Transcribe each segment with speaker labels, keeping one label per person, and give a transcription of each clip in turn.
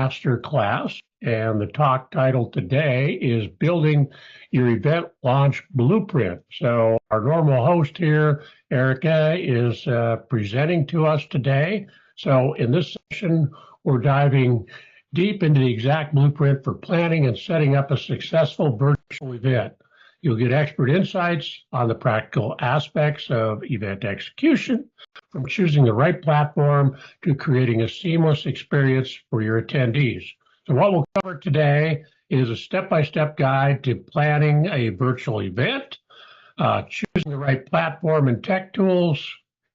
Speaker 1: master class. And the talk title today is Building Your Event Launch Blueprint. So our normal host here, Erica, is presenting to us today. So in this session, we're diving deep into the exact blueprint for planning and setting up a successful virtual event. You'll get expert insights on the practical aspects of event execution, from choosing the right platform to creating a seamless experience for your attendees. So what we'll cover today is a step-by-step guide to planning a virtual event, choosing the right platform and tech tools,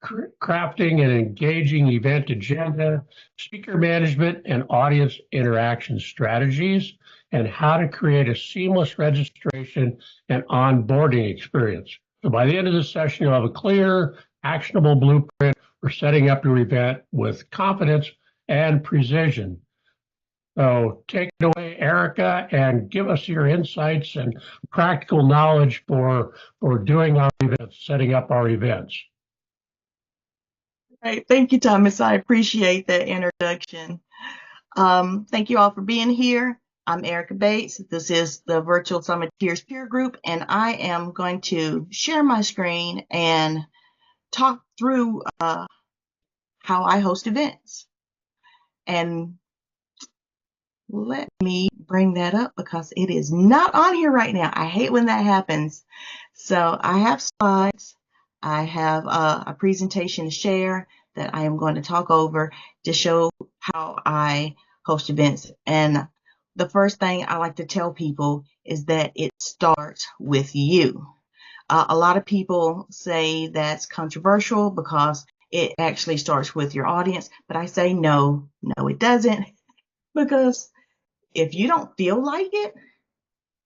Speaker 1: crafting an engaging event agenda, speaker management and audience interaction strategies, and how to create a seamless registration and onboarding experience. So by the end of this session, you'll have a clear, actionable blueprint for setting up your event with confidence and precision. So take it away, Erica, and give us your insights and practical knowledge for doing our events, setting up our events.
Speaker 2: Right. Thank you, Thomas. I appreciate that introduction. Thank you all for being here. I'm Erica Bates. This is the Virtual Summiteers Peer Group, and I am going to share my screen and talk through how I host events. And let me bring that up because it is not on here right now. I hate when that happens. So I have slides. I have a presentation to share that I am going to talk over to show how I host events. And the first thing I like to tell people is that it starts with you. A lot of people say that's controversial because it actually starts with your audience, but I say no, it doesn't, because if you don't feel like it,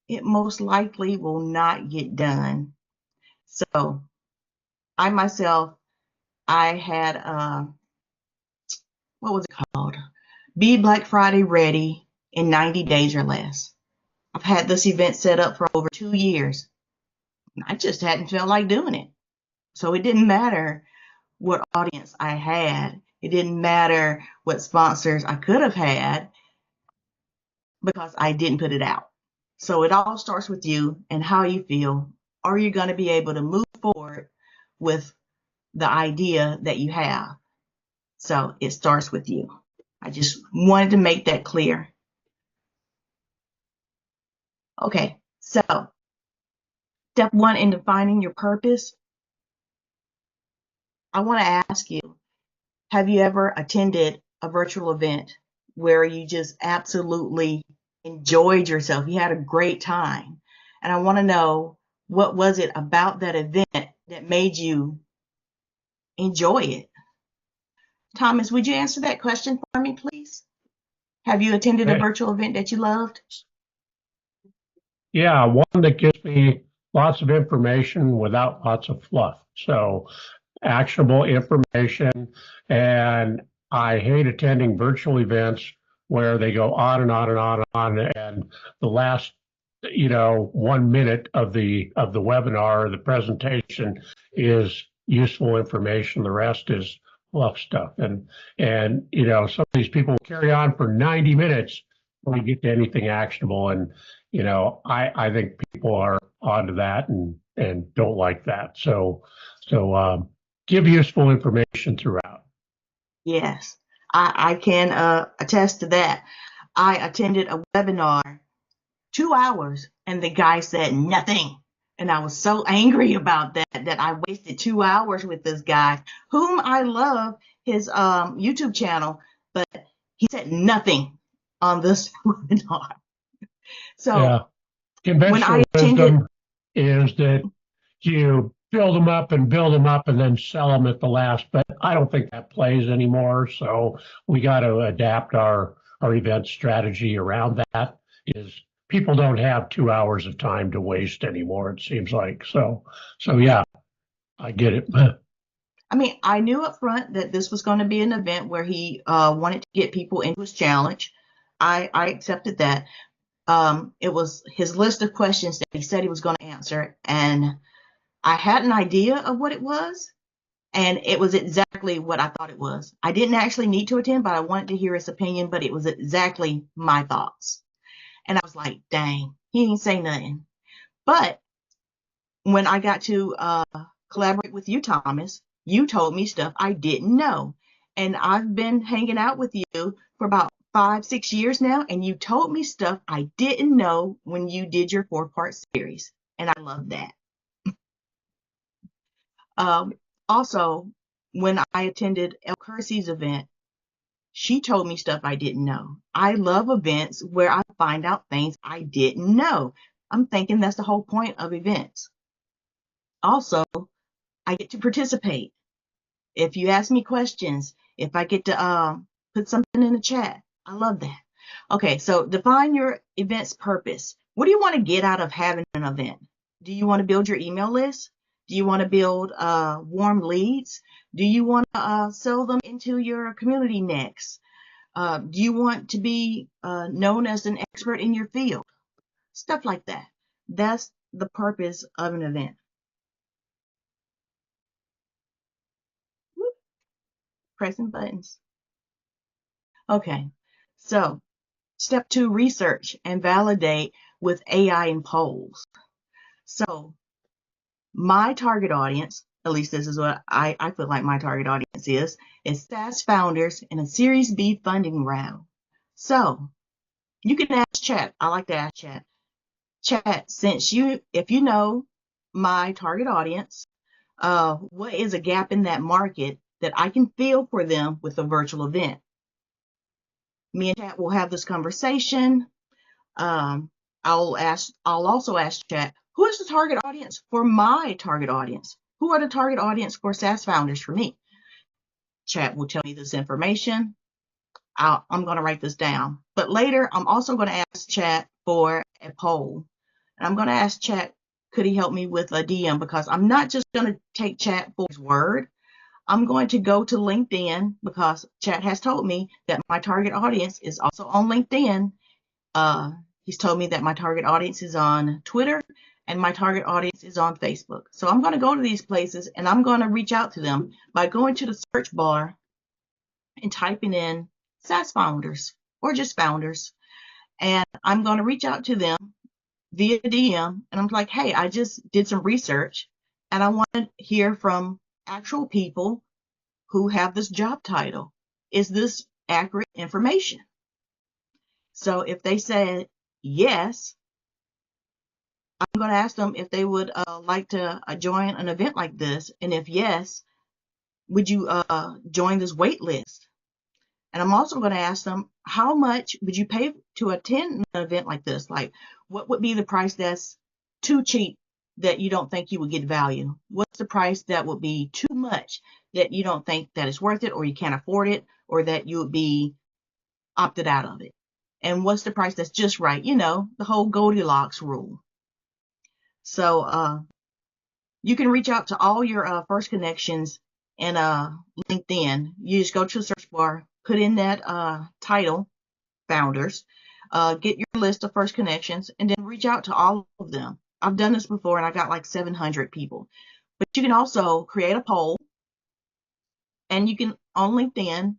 Speaker 2: it most likely will not get done. So I myself, I had, what was it called? Be Black Friday Ready in 90 days or less. I've had this event set up for over 2 years. I just hadn't felt like doing it. So it didn't matter what audience I had. It didn't matter what sponsors I could have had because I didn't put it out. So it all starts with you and how you feel. Are you going to be able to move forward with the idea that you have? So it starts with you. I just wanted to make that clear. Okay, so step one in defining your purpose. I want to ask you, have you ever attended a virtual event where you just absolutely enjoyed yourself? You had a great time. And I want to know, what was it about that event that made you enjoy it? Thomas, would you answer that question for me, please? Have you attended a virtual event that you loved?
Speaker 1: Yeah, one that gives me lots of information without lots of fluff. So actionable information. And I hate attending virtual events where they go on and on and on and on. And the last, 1 minute of the webinar or the presentation is useful information. The rest is fluff stuff. And some of these people carry on for 90 minutes when we get to anything actionable. And I think people are onto that and don't like that. So give useful information throughout.
Speaker 2: Yes, I can attest to that. I attended a webinar 2 hours and the guy said nothing. And I was so angry about that I wasted 2 hours with this guy, whom I love, his YouTube channel, but he said nothing on this webinar. So
Speaker 1: yeah. Conventional wisdom is that you build them up and then sell them at the last, but I don't think that plays anymore. So we got to adapt our event strategy around that. Is people don't have 2 hours of time to waste anymore, it seems like. So yeah, I get it.
Speaker 2: I mean, I knew up front that this was going to be an event where he wanted to get people into his challenge. I accepted that. It was his list of questions that he said he was going to answer, and I had an idea of what it was, And it was exactly what I thought it was. I didn't actually need to attend, but I wanted to hear his opinion, but it was exactly my thoughts. And I was like, dang, he didn't say nothing. But when I got to collaborate with you, Thomas, you told me stuff I didn't know. And I've been hanging out with you for about 5, 6 years now, and you told me stuff I didn't know when you did your 4-part series. And I love that. Um, Also, when I attended El Kersey's event, she told me stuff I didn't know. I love events where I find out things I didn't know. I'm thinking that's the whole point of events. Also, I get to participate. If you ask me questions, if I get to put something in the chat, I love that. Okay, so define your event's purpose. What do you want to get out of having an event? Do you want to build your email list? Do you want to build warm leads? Do you want to sell them into your community next? Do you want to be known as an expert in your field? Stuff like that. That's the purpose of an event. Whoop, pressing buttons. Okay, so step 2, research and validate with AI and polls. So my target audience, at least this is what I feel like my target audience is SaaS founders in a Series B funding round. So you can ask chat. I like to ask chat. Chat, if you know my target audience, what is a gap in that market that I can fill for them with a virtual event? Me and chat will have this conversation. Um, I'll also ask chat, who is the target audience for my target audience? Who are the target audience for SaaS founders for me? Chat will tell me this information. I'm going to write this down. But later, I'm also going to ask chat for a poll. And I'm going to ask chat, could he help me with a DM? Because I'm not just going to take chat for his word. I'm going to go to LinkedIn because chat has told me that my target audience is also on LinkedIn. He's told me that my target audience is on Twitter and my target audience is on Facebook. So I'm going to go to these places and I'm going to reach out to them by going to the search bar and typing in SaaS founders or just founders. And I'm going to reach out to them via DM. And I'm like, hey, I just did some research and I want to hear from actual people who have this job title. Is this accurate information? So if they said yes, I'm going to ask them if they would like to join an event like this. And if yes, would you join this wait list? And I'm also going to ask them, how much would you pay to attend an event like this? Like, what would be the price that's too cheap that you don't think you would get value? What's the price that would be too much that you don't think that it's worth it, or you can't afford it, or that you would be opted out of it? And what's the price that's just right? You know, the whole Goldilocks rule. So you can reach out to all your first connections in LinkedIn. You just go to the search bar, put in that title, founders, get your list of first connections, and then reach out to all of them. I've done this before, and I got like 700 people. But you can also create a poll, and you can, on LinkedIn,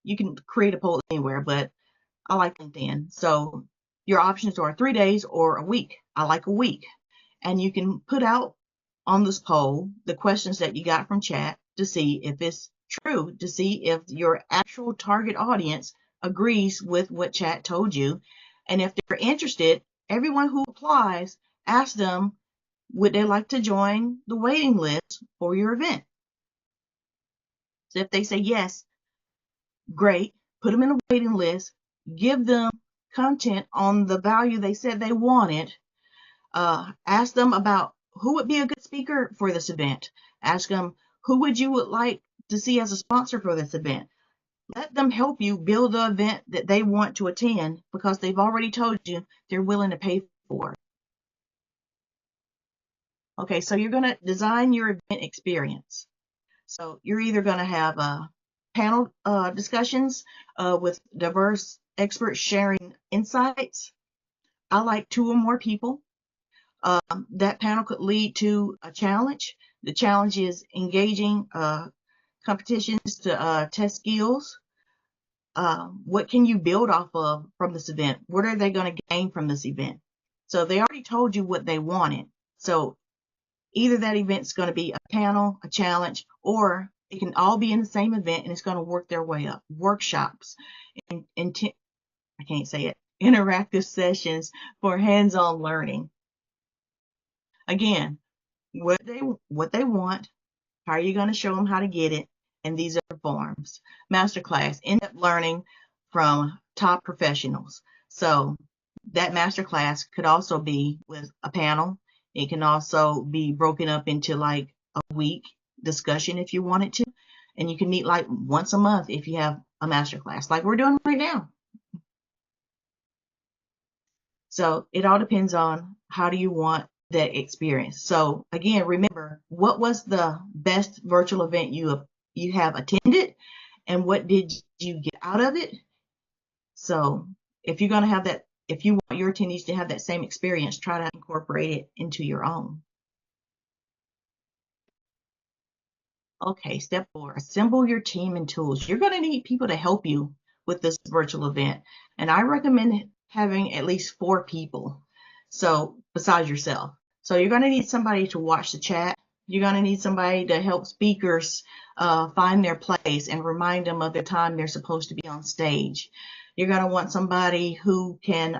Speaker 2: you can create a poll anywhere, but I like LinkedIn. So your options are 3 days or a week. I like a week. And you can put out on this poll the questions that you got from chat to see if it's true, to see if your actual target audience agrees with what chat told you. And if they're interested, everyone who applies, ask them, would they like to join the waiting list for your event? So if they say yes, great, put them in a waiting list, give them content on the value they said they wanted. Ask them about who would be a good speaker for this event. Ask them who would you would like to see as a sponsor for this event. Let them help you build the event that they want to attend because they've already told you they're willing to pay for it. Okay, so you're going to design your event experience. So you're either going to have panel discussions with diverse experts sharing insights. I like 2 or more people. That panel could lead to a challenge. The challenge is engaging competitions to test skills. What can you build off of from this event? What are they going to gain from this event? So they already told you what they wanted. So either that event's going to be a panel, a challenge, or it can all be in the same event and it's going to work their way up. Workshops, and I can't say it, interactive sessions for hands-on learning. Again, what they want, how are you going to show them how to get it? And these are the forms. Masterclass, in-depth learning from top professionals. So that masterclass could also be with a panel. It can also be broken up into like a week discussion if you wanted to. And you can meet like once a month if you have a masterclass like we're doing right now. So it all depends on how do you want that experience. So again, remember, what was the best virtual event you have attended, and what did you get out of it? So if you're going to have that, if you want your attendees to have that same experience, try to incorporate it into your own. Okay, step 4, assemble your team and tools. You're going to need people to help you with this virtual event. And I recommend having at least 4 people. So besides yourself. So you're going to need somebody to watch the chat. You're going to need somebody to help speakers find their place and remind them of the time they're supposed to be on stage. You're going to want somebody who can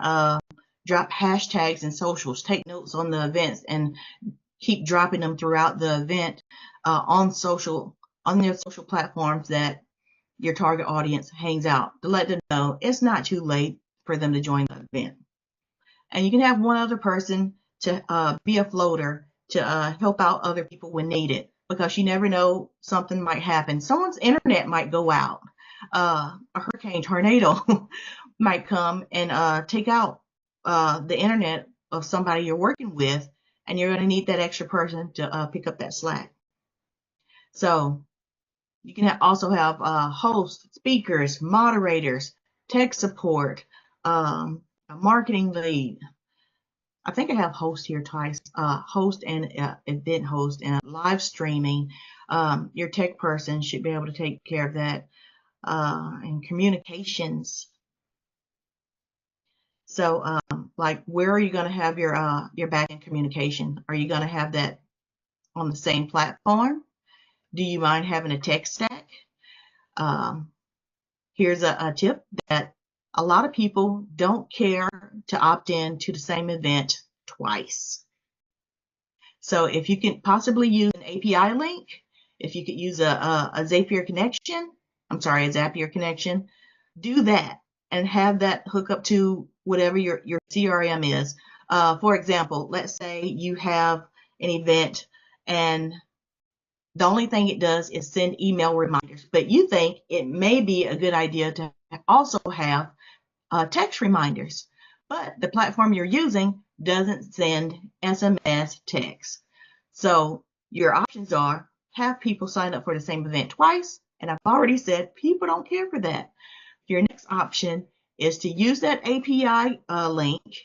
Speaker 2: drop hashtags and socials, take notes on the events, and keep dropping them throughout the event on their social platforms that your target audience hangs out, to let them know it's not too late for them to join the event. And you can have one other person to be a floater to help out other people when needed, because you never know, something might happen. Someone's internet might go out. A hurricane, tornado might come and take out the internet of somebody you're working with, and you're going to need that extra person to pick up that slack. So you can also have hosts, speakers, moderators, tech support, a marketing lead. I think I have host here twice, host and event host, and live streaming. Your tech person should be able to take care of that, and communications. So like, where are you going to have your back-end communication? Are you going to have that on the same platform? Do you mind having a tech stack? Here's a tip that a lot of people don't care to opt in to the same event twice. So if you can possibly use an API link, if you could use a Zapier connection, a Zapier connection, do that and have that hook up to whatever your CRM is. For example, let's say you have an event and the only thing it does is send email reminders, but you think it may be a good idea to also have text reminders, but the platform you're using doesn't send SMS text. So your options are, have people sign up for the same event twice, and I've already said people don't care for that. Your next option is to use that API link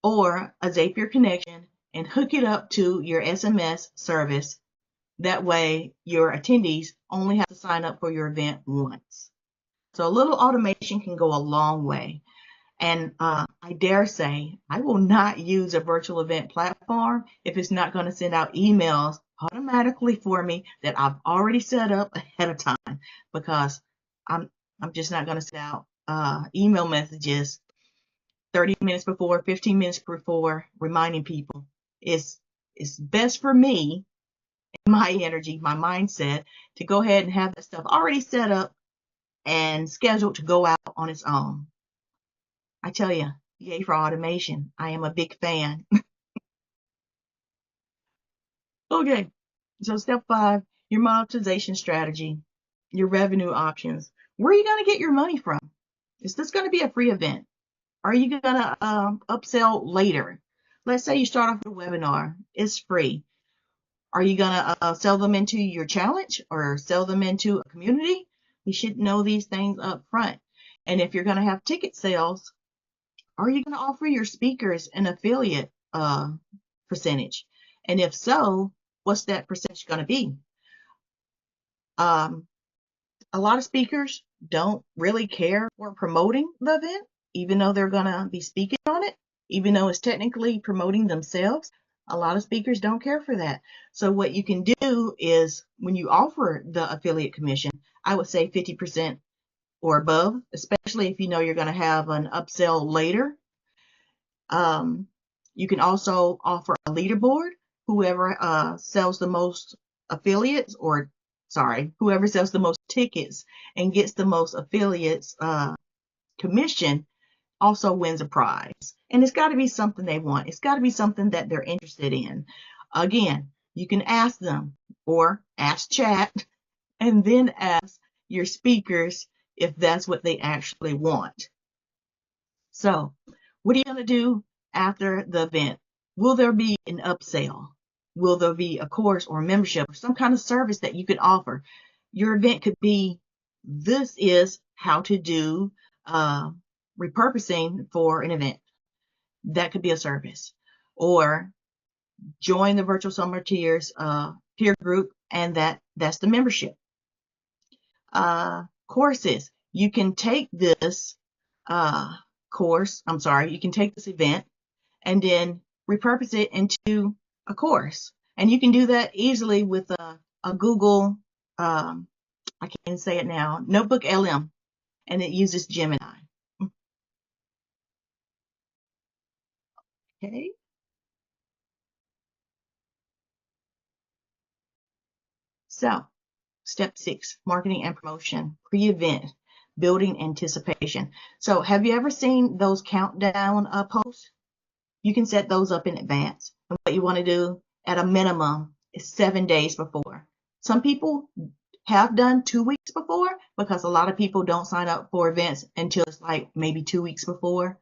Speaker 2: or a Zapier connection and hook it up to your SMS service. That way your attendees only have to sign up for your event once. So a little automation can go a long way. And I dare say I will not use a virtual event platform if it's not going to send out emails automatically for me that I've already set up ahead of time, because I'm just not going to send out email messages 30 minutes before, 15 minutes before, reminding people. It's best for me, my energy, my mindset, to go ahead and have that stuff already set up and scheduled to go out on its own. I tell you, yay for automation. I am a big fan. Okay, so step 5, your monetization strategy, your revenue options. Where are you going to get your money from? Is this going to be a free event? Are you going to upsell later? Let's say you start off with a webinar. It's free. Are you going to sell them into your challenge or sell them into a community? You should know these things up front. And if you're going to have ticket sales, are you going to offer your speakers an affiliate percentage? And if so, what's that percentage going to be? A lot of speakers don't really care for promoting the event, even though they're going to be speaking on it, even though it's technically promoting themselves. A lot of speakers don't care for that. So what you can do is when you offer the affiliate commission, I would say 50% or above, especially if you know you're going to have an upsell later. You can also offer a leaderboard. Whoever sells the most affiliates, or sorry, whoever sells the most tickets and gets the most affiliates commission also wins a prize. And it's got to be something they want. It's got to be something that they're interested in. Again, you can ask them or ask chat and then ask your speakers if that's what they actually want. So, what are you going to do after the event? Will there be an upsell? Will there be a course or membership or some kind of service that you could offer? Your event could be, this is how to do repurposing for an event. That could be a service. Or join the Virtual Summerteers peer group, and that's the membership. Courses. You can take this you can take this event and then repurpose it into a course. And you can do that easily with a Google, I can't even say it now, Notebook LM, and it uses Gemini. Okay. So, step 6, marketing and promotion, pre-event, building anticipation. So, have you ever seen those countdown posts? You can set those up in advance. And what you want to do at a minimum is 7 days before. Some people have done 2 weeks before because a lot of people don't sign up for events until it's like maybe 2 weeks before.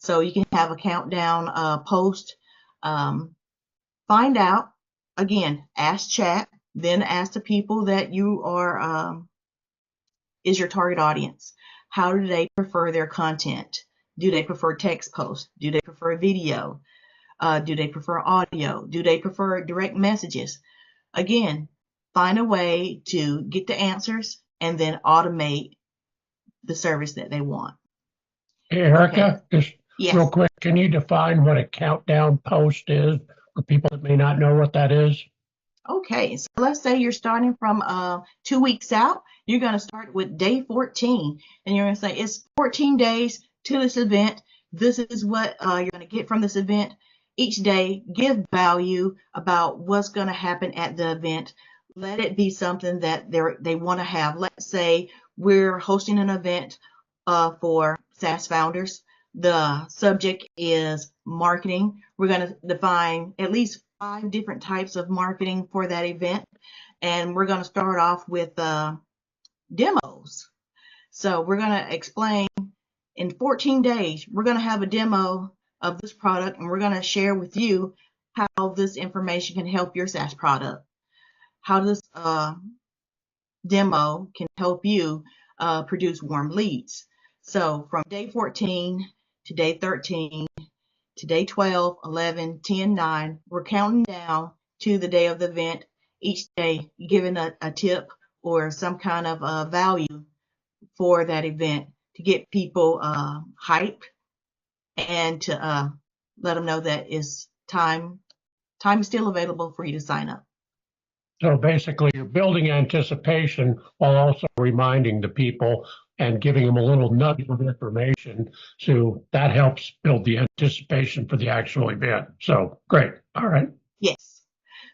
Speaker 2: So you can have a countdown post. Find out, again, ask chat, then ask the people that you are, is your target audience. How do they prefer their content? Do they prefer text posts? Do they prefer video? Do they prefer audio? Do they prefer direct messages? Again, find a way to get the answers and then automate the service that they want.
Speaker 1: Hey, Erica, just
Speaker 2: Yes.
Speaker 1: real quick, can you define what a countdown post is for people that may not know what that is?
Speaker 2: Okay, so let's say you're starting from 2 weeks out. You're going to start with day 14, and you're going to say it's 14 days to this event. This is what you're going to get from this event. Each day, give value about what's going to happen at the event. Let it be something that they want to have. Let's say we're hosting an event for SaaS founders. The subject is marketing. We're going to define at least 5 different types of marketing for that event. And we're going to start off with demos. So we're going to explain in 14 days, we're going to have a demo of this product, and we're going to share with you how this information can help your SaaS product. How this demo can help you produce warm leads. So from day 14 to day 13 to day 12, 11, 10, 9, we're counting down to the day of the event, each day giving a tip or some kind of value for that event to get people hyped and to let them know that is time is still available for you to sign up.
Speaker 1: So basically, you're building anticipation while also reminding the people and giving them a little nugget of information. So that helps build the anticipation for the actual event. So great. All right.
Speaker 2: Yes.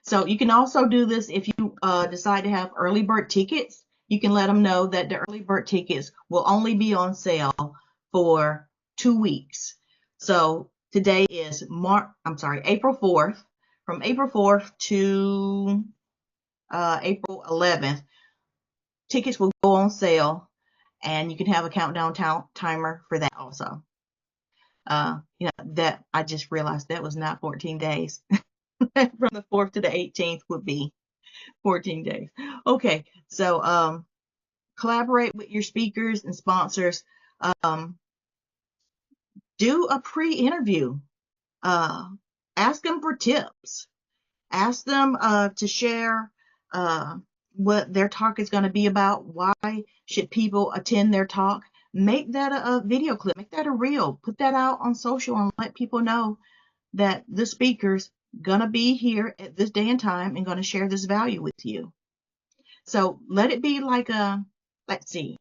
Speaker 2: So you can also do this if you decide to have early bird tickets. You can let them know that the early bird tickets will only be on sale for 2 weeks. So today is April 4th. From April 4th to April 11th, tickets will go on sale, and you can have a countdown timer for that also. That I just realized that was not 14 days. From the 4th to the 18th would be 14 days. Okay, so collaborate with your speakers and sponsors. Do a pre-interview. Ask them for tips. Ask them to share what their talk is going to be about. Why should people attend their talk? Make that a video clip, make that a reel, put that out on social and let people know that the speaker's going to be here at this day and time and going to share this value with you. So let it be like let's see,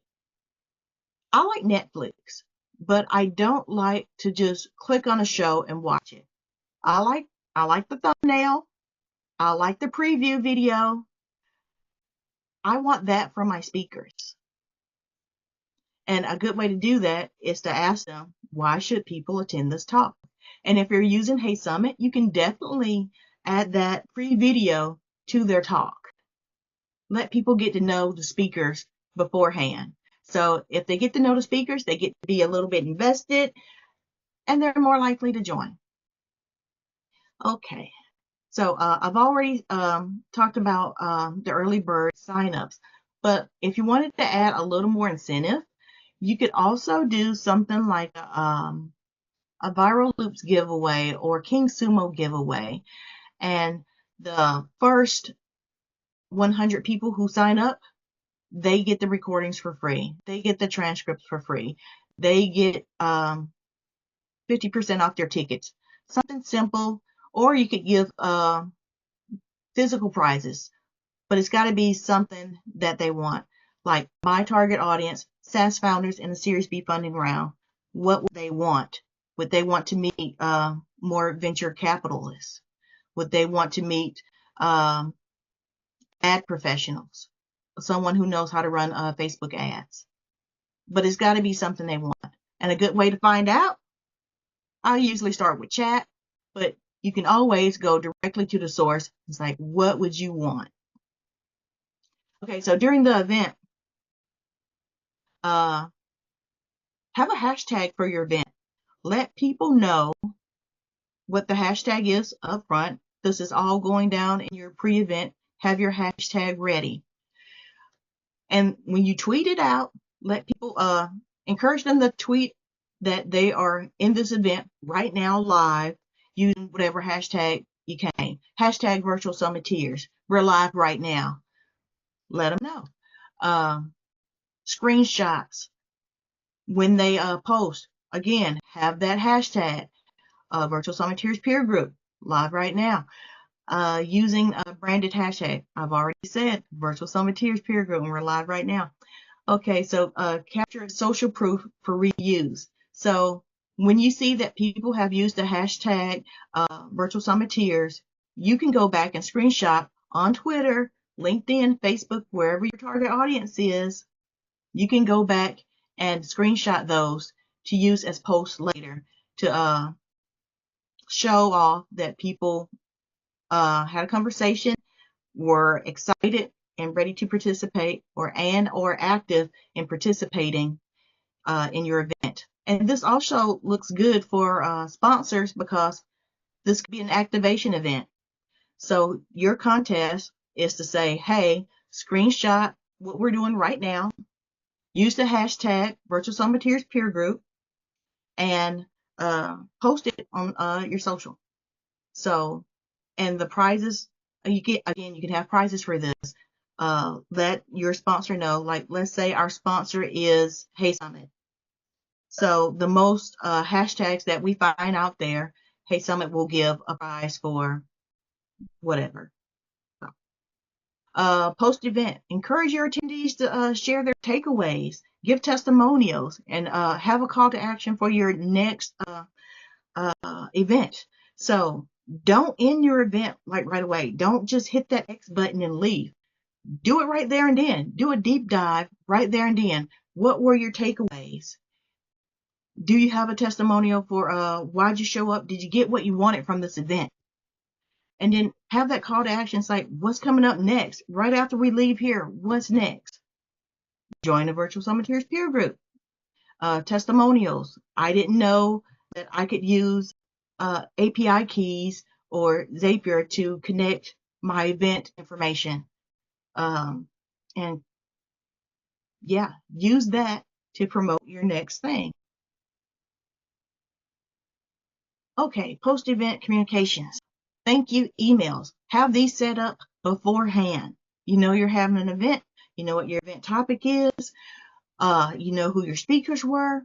Speaker 2: I like Netflix, but I don't like to just click on a show and watch it. I like the thumbnail. I like the preview video. I want that from my speakers. And a good way to do that is to ask them, why should people attend this talk? And if you're using Hey Summit, you can definitely add that free video to their talk. Let people get to know the speakers beforehand. So if they get to know the speakers, they get to be a little bit invested and they're more likely to join. Okay, so I've already talked about the early bird signups, but if you wanted to add a little more incentive, you could also do something like a Viral Loops giveaway or King Sumo giveaway. And the first 100 people who sign up, they get the recordings for free. They get the transcripts for free. They get 50% off their tickets. Something simple, or you could give physical prizes, but it's got to be something that they want. Like my target audience, SaaS founders in the Series B funding round, what would they want? Would they want to meet more venture capitalists? Would they want to meet ad professionals? Someone who knows how to run Facebook ads? But it's got to be something they want. And a good way to find out, I usually start with chat, but you can always go directly to the source. It's like, what would you want? Okay, so during the event, have a hashtag for your event. Let people know what the hashtag is up front. This is all going down in your pre-event. Have your hashtag ready. And when you tweet it out, let people encourage them to tweet that they are in this event right now live using whatever hashtag you can. Hashtag virtual summiteers. We're live right now. Let them know. Screenshots when they post. Again, have that hashtag. Virtual Summiteers Peer Group, live right now. Using a branded hashtag. I've already said Virtual Summiteers Peer Group, and we're live right now. Okay, so capture social proof for reuse. So when you see that people have used the hashtag Virtual Summiteers, you can go back and screenshot on Twitter, LinkedIn, Facebook, wherever your target audience is. You can go back and screenshot those to use as posts later to show off that people had a conversation, were excited and ready to participate, or active in participating in your event. And this also looks good for sponsors because this could be an activation event. So your contest is to say, hey, screenshot what we're doing right now, use the hashtag Virtual Summiteers Peer Group, and post it on your social. So, and the prizes you get, again, you can have prizes for this. Let your sponsor know, like, let's say our sponsor is Hey Summit. So the most hashtags that we find out there, Hey Summit will give a prize for whatever. Post event, encourage your attendees to share their takeaways, give testimonials, and have a call to action for your next event. So don't end your event like right away. Don't just hit that X button and leave. Do it right there and then. Do a deep dive right there and then. What were your takeaways? Do you have a testimonial for why'd you show up? Did you get what you wanted from this event? And then have that call to action. It's like, what's coming up next? Right after we leave here, what's next? Join the Virtual Summiteers Peer Group. Testimonials. I didn't know that I could use API keys or Zapier to connect my event information. And yeah, use that to promote your next thing. Okay, post-event communications. Thank you emails. Have these set up beforehand. You know you're having an event. You know what your event topic is. You know who your speakers were.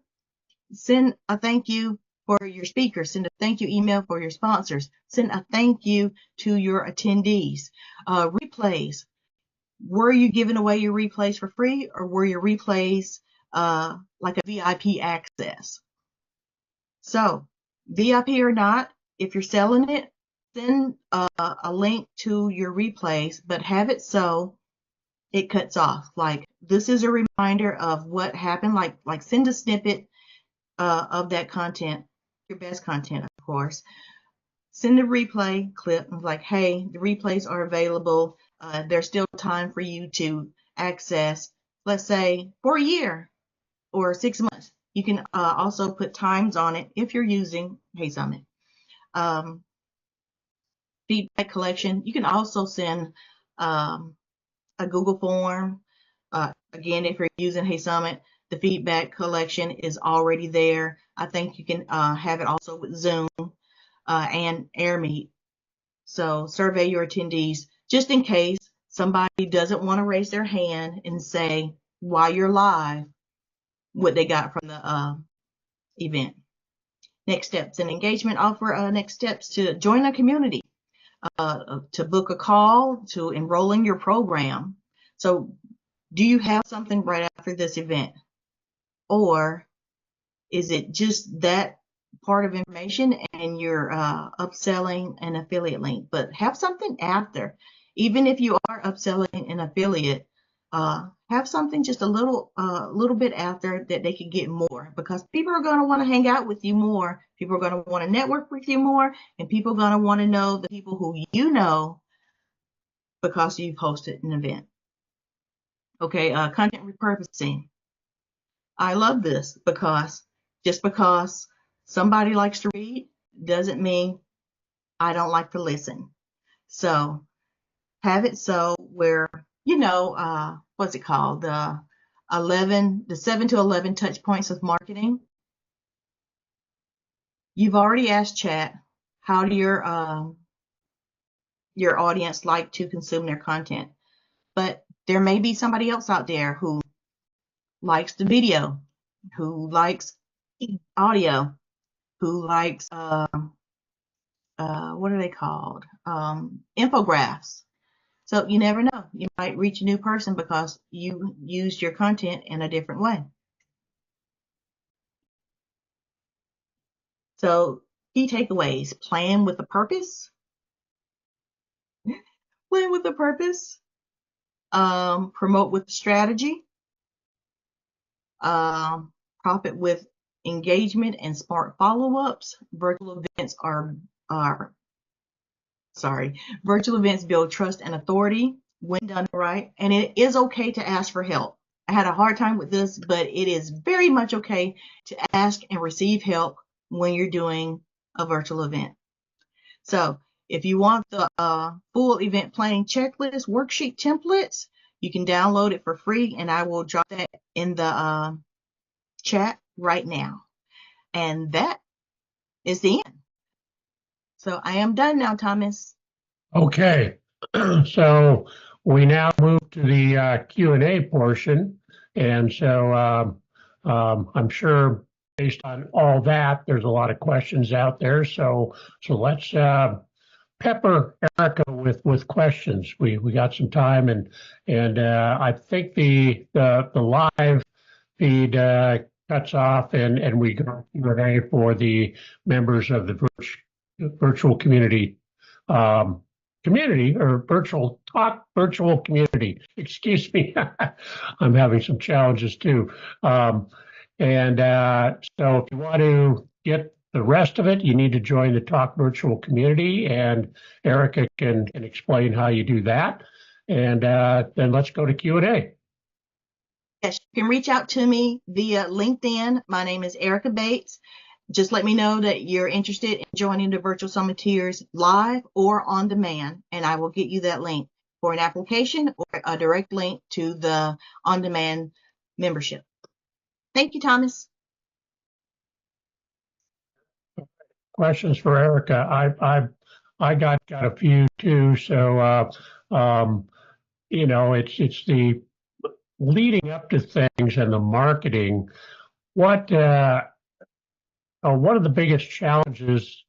Speaker 2: Send a thank you for your speakers. Send a thank you email for your sponsors. Send a thank you to your attendees. Replays. Were you giving away your replays for free, or were your replays like a VIP access? So, VIP or not, if you're selling it, send a link to your replays, but have it so it cuts off. Like, this is a reminder of what happened. Like send a snippet of that content, your best content, of course. Send a replay clip of like, hey, the replays are available. There's still time for you to access, let's say, for a year or 6 months. You can also put times on it if you're using Hey Summit. Feedback collection. You can also send a Google form. Again, if you're using Hey Summit, the feedback collection is already there. I think you can have it also with Zoom and AirMeet. So survey your attendees just in case somebody doesn't want to raise their hand and say while you're live what they got from the event. Next steps in engagement. Offer next steps to join a community, to book a call, to enroll in your program. So do you have something right after this event? Or is it just that part of information and you're upselling an affiliate link? But have something after. Even if you are upselling an affiliate, have something just a little bit after that they can get more, because people are going to want to hang out with you more. People are going to want to network with you more, and people are going to want to know the people who you know because you've hosted an event. Okay, content repurposing. I love this because just because somebody likes to read doesn't mean I don't like to listen. So have it so where, what's it called? The 7 to 11 touch points of marketing. You've already asked chat, how do your audience like to consume their content? But there may be somebody else out there who likes the video, who likes audio, who likes what are they called? Infographics. So you never know. You might reach a new person because you used your content in a different way. So key takeaways: plan with a purpose. Plan with a purpose. Promote with strategy. Profit with engagement and smart follow-ups. Virtual events build trust and authority when done right. And it is okay to ask for help. I had a hard time with this, but it is very much okay to ask and receive help when you're doing a virtual event. So if you want the full event planning checklist worksheet templates, you can download it for free, and I will drop that in the chat right now. And that is the end. So I am done now, Thomas.
Speaker 1: Okay, so we now move to the Q&A portion. And so I'm sure based on all that, there's a lot of questions out there. So let's pepper Erica with questions. We got some time, and I think the live feed cuts off, and we go Q&A for the members of the virtual community or virtual community. Excuse me. I'm having some challenges too. And so if you want to get the rest of it, you need to join the Talk Virtual community, and Erica can explain how you do that. And then let's go to Q&A.
Speaker 2: Yes, you can reach out to me via LinkedIn. My name is Erica Bates. Just let me know that you're interested in joining the Virtual Summiteers live or on demand, and I will get you that link for an application or a direct link to the on-demand membership. Thank you, Thomas.
Speaker 1: Questions for Erica. I got a few too. So it's the leading up to things and the marketing. What one of the biggest challenges